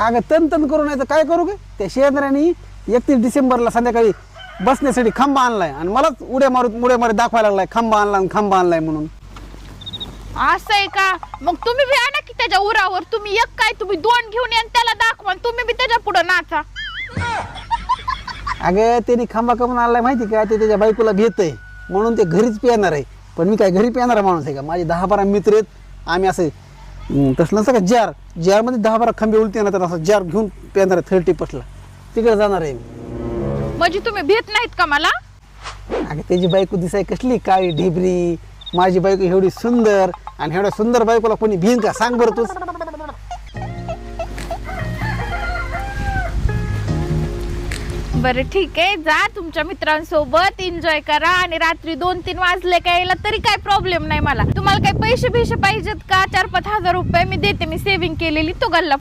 अगं तन करू नाही तर काय करू गे? त्या शेंद्राने 31 डिसेंबरला संध्याकाळी बसण्यासाठी खांबा आणलाय आणि मलाच उड्या मारत दाखवायला लागलाय खांबा आणलाय म्हणून. असं आहे का? मग तुम्ही बी आणा की त्याच्या उरावर. तुम्ही एक काय, तुम्ही 2 घेऊन या आणि त्याला दाखवा. तुम्ही बी त्याच्या पुढे नाचा. अगं त्यांनी खांबा कमून आणलाय माहिती का? ते त्याच्या बायकोला भेटतंय म्हणून ते घरीच पिणार आहे. पण मी काय घरी पिणारा माणूस आहे का? माझे 10-12 मित्र आहेत. आम्ही असं तसलं नसतं का मध्ये 10-12 खांबे उलटे येणार, तर असं जार घेऊन पिणार आहे 30 तिकडे जाणार आहे. म्हणजे तुम्ही भेट नाहीत का मला? अगं त्याची बायको दिसाय कसली काळी ढिबरी, माझी बायको एवढी सुंदर, आणि एवढ्या सुंदर बायकोला कोणी भिन का? सांग बरं तूच. बरं ठीक आहे, जा तुमच्या मित्रांसोबत एन्जॉय करा आणि रात्री 2-3 वाजले काय यायला तरी काय प्रॉब्लेम नाही मला. तुम्हाला काही पैसे पाहिजेत का? 4-5 हजार रुपये मी देते, मी सेव्हिंग केलेली. तो गल्ला